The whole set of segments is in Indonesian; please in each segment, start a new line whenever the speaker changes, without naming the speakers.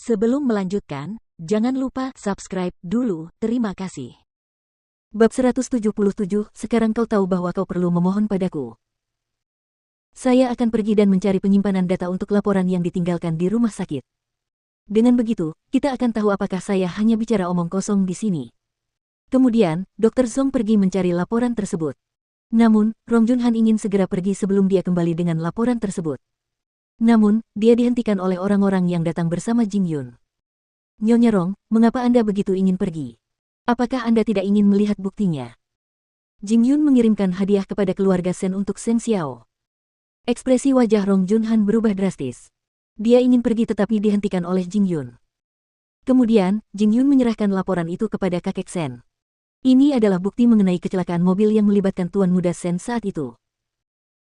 Sebelum melanjutkan, jangan lupa subscribe dulu, terima kasih.
Bab 177, sekarang kau tahu bahwa kau perlu memohon padaku. Saya akan pergi dan mencari penyimpanan data untuk laporan yang ditinggalkan di rumah sakit. Dengan begitu, kita akan tahu apakah saya hanya bicara omong kosong di sini. Kemudian, Dr. Zong pergi mencari laporan tersebut. Namun, Rong Junhan ingin segera pergi sebelum dia kembali dengan laporan tersebut. Namun, dia dihentikan oleh orang-orang yang datang bersama Jing Yun. Nyonya Rong, mengapa Anda begitu ingin pergi? Apakah Anda tidak ingin melihat buktinya? Jing Yun mengirimkan hadiah kepada keluarga Sen untuk Seng Xiao. Ekspresi wajah Rong Junhan berubah drastis. Dia ingin pergi tetapi dihentikan oleh Jing Yun. Kemudian, Jing Yun menyerahkan laporan itu kepada kakek Sen. Ini adalah bukti mengenai kecelakaan mobil yang melibatkan Tuan Muda Sen saat itu.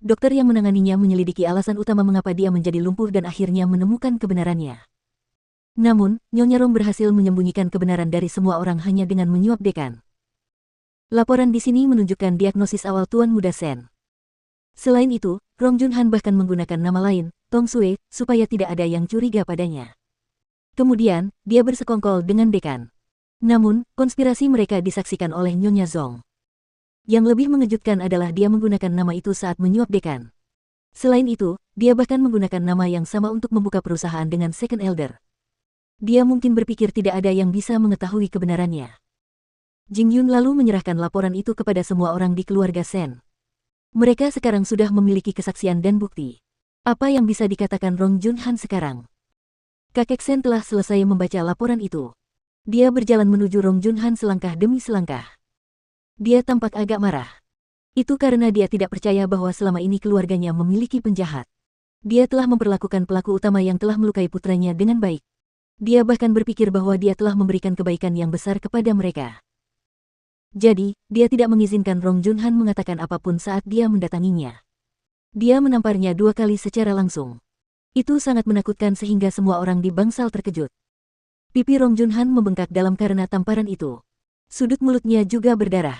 Dokter yang menanganinya menyelidiki alasan utama mengapa dia menjadi lumpuh dan akhirnya menemukan kebenarannya. Namun, Nyonya Rong berhasil menyembunyikan kebenaran dari semua orang hanya dengan menyuap dekan. Laporan di sini menunjukkan diagnosis awal Tuan Muda Sen. Selain itu, Rong Junhan bahkan menggunakan nama lain, Tong Sui, supaya tidak ada yang curiga padanya. Kemudian, dia bersekongkol dengan dekan. Namun, konspirasi mereka disaksikan oleh Nyonya Zong. Yang lebih mengejutkan adalah dia menggunakan nama itu saat menyuap dekan. Selain itu, dia bahkan menggunakan nama yang sama untuk membuka perusahaan dengan Second Elder. Dia mungkin berpikir tidak ada yang bisa mengetahui kebenarannya. Jing Yun lalu menyerahkan laporan itu kepada semua orang di keluarga Sen. Mereka sekarang sudah memiliki kesaksian dan bukti. Apa yang bisa dikatakan Rong Junhan sekarang? Kakek Sen telah selesai membaca laporan itu. Dia berjalan menuju Rong Junhan selangkah demi selangkah. Dia tampak agak marah. Itu karena dia tidak percaya bahwa selama ini keluarganya memiliki penjahat. Dia telah memperlakukan pelaku utama yang telah melukai putranya dengan baik. Dia bahkan berpikir bahwa dia telah memberikan kebaikan yang besar kepada mereka. Jadi, dia tidak mengizinkan Rong Junhan mengatakan apapun saat dia mendatanginya. Dia menamparnya 2 kali secara langsung. Itu sangat menakutkan sehingga semua orang di bangsal terkejut. Pipi Rong Junhan membengkak dalam karena tamparan itu. Sudut mulutnya juga berdarah.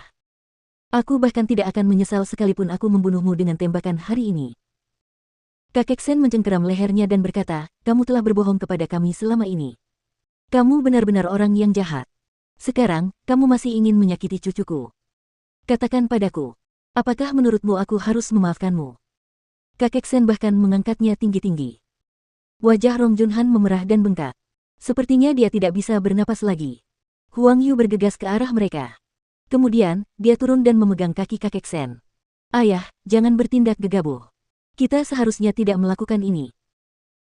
Aku bahkan tidak akan menyesal sekalipun aku membunuhmu dengan tembakan hari ini. Kakek Sen mencengkeram lehernya dan berkata, kamu telah berbohong kepada kami selama ini. Kamu benar-benar orang yang jahat. Sekarang, kamu masih ingin menyakiti cucuku. Katakan padaku, apakah menurutmu aku harus memaafkanmu? Kakek Sen bahkan mengangkatnya tinggi-tinggi. Wajah Rong Junhan memerah dan bengkak. Sepertinya dia tidak bisa bernapas lagi. Huang Yu bergegas ke arah mereka. Kemudian, dia turun dan memegang kaki kakek Sen. Ayah, jangan bertindak gegabah. Kita seharusnya tidak melakukan ini.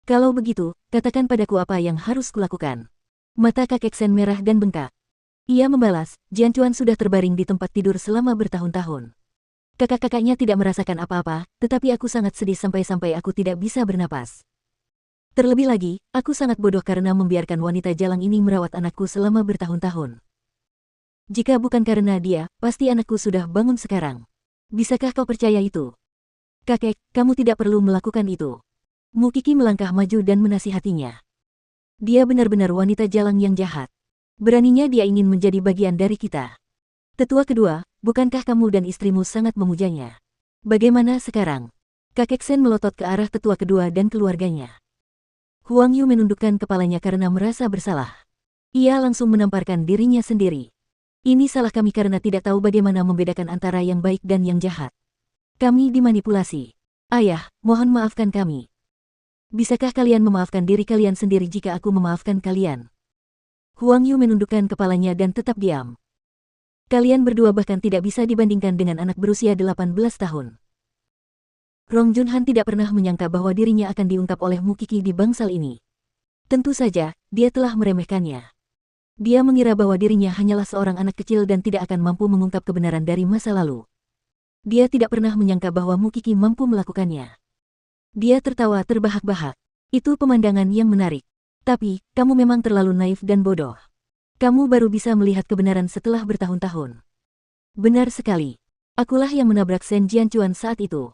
Kalau begitu, katakan padaku apa yang harus kulakukan. Mata kakek Sen merah dan bengkak. Ia membalas, Jian Chuan sudah terbaring di tempat tidur selama bertahun-tahun. Kakak-kakaknya tidak merasakan apa-apa, tetapi aku sangat sedih sampai-sampai aku tidak bisa bernapas. Terlebih lagi, aku sangat bodoh karena membiarkan wanita jalang ini merawat anakku selama bertahun-tahun. Jika bukan karena dia, pasti anakku sudah bangun sekarang. Bisakah kau percaya itu? Kakek, kamu tidak perlu melakukan itu. Mu Qi melangkah maju dan menasihatinya. Dia benar-benar wanita jalang yang jahat. Beraninya dia ingin menjadi bagian dari kita. Tetua kedua, bukankah kamu dan istrimu sangat memujanya? Bagaimana sekarang? Kakek Sen melotot ke arah tetua kedua dan keluarganya. Huang Yu menundukkan kepalanya karena merasa bersalah. Ia langsung menamparkan dirinya sendiri. Ini salah kami karena tidak tahu bagaimana membedakan antara yang baik dan yang jahat. Kami dimanipulasi. Ayah, mohon maafkan kami. Bisakah kalian memaafkan diri kalian sendiri jika aku memaafkan kalian? Huang Yu menundukkan kepalanya dan tetap diam. Kalian berdua bahkan tidak bisa dibandingkan dengan anak berusia 18 tahun. Rong Junhan tidak pernah menyangka bahwa dirinya akan diungkap oleh Mu Qi di bangsal ini. Tentu saja, dia telah meremehkannya. Dia mengira bahwa dirinya hanyalah seorang anak kecil dan tidak akan mampu mengungkap kebenaran dari masa lalu. Dia tidak pernah menyangka bahwa Mu Qi mampu melakukannya. Dia tertawa terbahak-bahak. Itu pemandangan yang menarik. Tapi, kamu memang terlalu naif dan bodoh. Kamu baru bisa melihat kebenaran setelah bertahun-tahun. Benar sekali. Akulah yang menabrak Sen Jianchuan saat itu.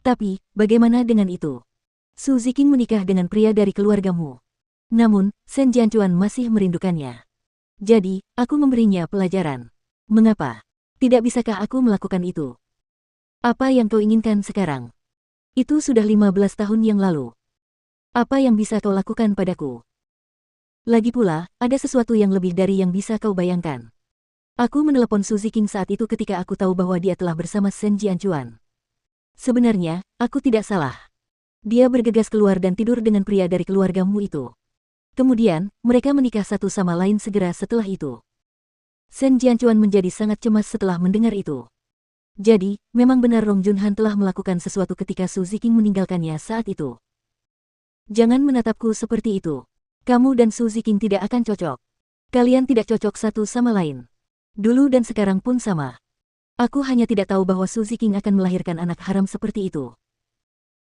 Tapi, bagaimana dengan itu? Su Ziqing menikah dengan pria dari keluargamu. Namun, Sen Jianchuan masih merindukannya. Jadi, aku memberinya pelajaran. Mengapa? Tidak bisakah aku melakukan itu? Apa yang kau inginkan sekarang? Itu sudah 15 tahun yang lalu. Apa yang bisa kau lakukan padaku? Lagi pula, ada sesuatu yang lebih dari yang bisa kau bayangkan. Aku menelepon Su Ziqing saat itu ketika aku tahu bahwa dia telah bersama Shen Jianchuan. Sebenarnya, aku tidak salah. Dia bergegas keluar dan tidur dengan pria dari keluargamu itu. Kemudian, mereka menikah satu sama lain segera setelah itu. Shen Jianchuan menjadi sangat cemas setelah mendengar itu. Jadi, memang benar Rong Junhan telah melakukan sesuatu ketika Su Ziqing meninggalkannya saat itu. Jangan menatapku seperti itu. Kamu dan Su Ziqing tidak akan cocok. Kalian tidak cocok satu sama lain. Dulu dan sekarang pun sama. Aku hanya tidak tahu bahwa Su Ziqing akan melahirkan anak haram seperti itu.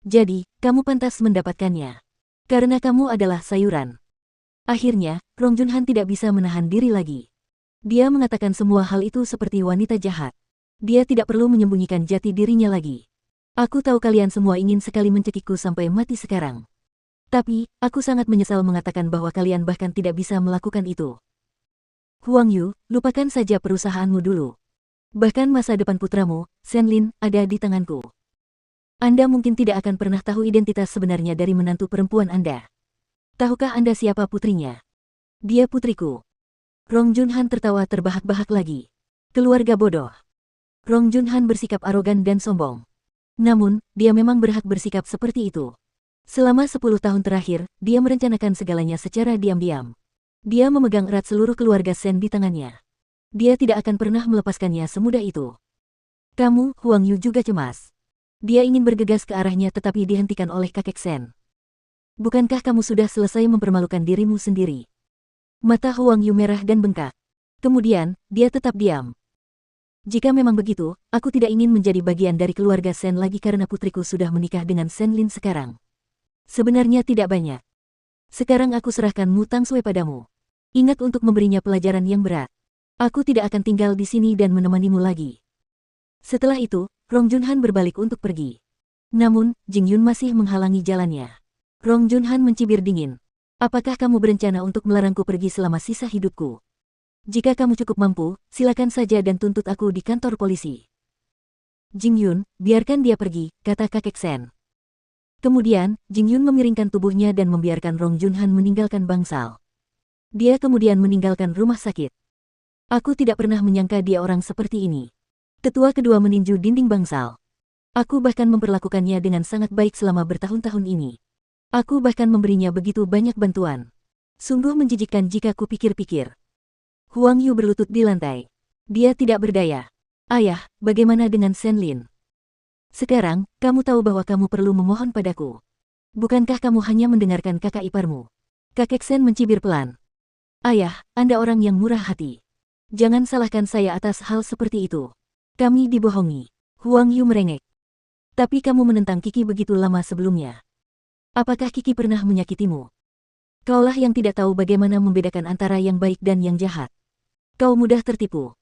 Jadi, kamu pantas mendapatkannya. Karena kamu adalah sayuran. Akhirnya, Rong Junhan tidak bisa menahan diri lagi. Dia mengatakan semua hal itu seperti wanita jahat. Dia tidak perlu menyembunyikan jati dirinya lagi. Aku tahu kalian semua ingin sekali mencekikku sampai mati sekarang. Tapi, aku sangat menyesal mengatakan bahwa kalian bahkan tidak bisa melakukan itu. Huang Yu, lupakan saja perusahaanmu dulu. Bahkan masa depan putramu, Shen Lin, ada di tanganku. Anda mungkin tidak akan pernah tahu identitas sebenarnya dari menantu perempuan Anda. Tahukah Anda siapa putrinya? Dia putriku. Rong Junhan tertawa terbahak-bahak lagi. Keluarga bodoh. Rong Junhan bersikap arogan dan sombong. Namun, dia memang berhak bersikap seperti itu. Selama 10 tahun terakhir, dia merencanakan segalanya secara diam-diam. Dia memegang erat seluruh keluarga Shen di tangannya. Dia tidak akan pernah melepaskannya semudah itu. Kamu, Huang Yu juga cemas. Dia ingin bergegas ke arahnya tetapi dihentikan oleh kakek Shen. Bukankah kamu sudah selesai mempermalukan dirimu sendiri? Mata Huang Yu merah dan bengkak. Kemudian, dia tetap diam. Jika memang begitu, aku tidak ingin menjadi bagian dari keluarga Shen lagi karena putriku sudah menikah dengan Shen Lin sekarang. Sebenarnya tidak banyak. Sekarang aku serahkan Mu Tang Sui padamu. Ingat untuk memberinya pelajaran yang berat. Aku tidak akan tinggal di sini dan menemanimu lagi. Setelah itu, Rong Junhan berbalik untuk pergi. Namun, Jing Yun masih menghalangi jalannya. Rong Junhan mencibir dingin. Apakah kamu berencana untuk melarangku pergi selama sisa hidupku? Jika kamu cukup mampu, silakan saja dan tuntut aku di kantor polisi. Jing Yun, biarkan dia pergi, kata kakek Shen. Kemudian, Jing Yun memiringkan tubuhnya dan membiarkan Rong Junhan meninggalkan bangsal. Dia kemudian meninggalkan rumah sakit. Aku tidak pernah menyangka dia orang seperti ini. Ketua kedua meninju dinding bangsal. Aku bahkan memperlakukannya dengan sangat baik selama bertahun-tahun ini. Aku bahkan memberinya begitu banyak bantuan. Sungguh menjijikkan jika kupikir-pikir. Huang Yu berlutut di lantai. Dia tidak berdaya. Ayah, bagaimana dengan Shen Lin? Sekarang, kamu tahu bahwa kamu perlu memohon padaku. Bukankah kamu hanya mendengarkan kakak iparmu? Kakek Shen mencibir pelan. Ayah, Anda orang yang murah hati. Jangan salahkan saya atas hal seperti itu. Kami dibohongi. Huang Yu merengek. Tapi kamu menentang Kiki begitu lama sebelumnya. Apakah Kiki pernah menyakitimu? Kaulah yang tidak tahu bagaimana membedakan antara yang baik dan yang jahat. Kau mudah tertipu.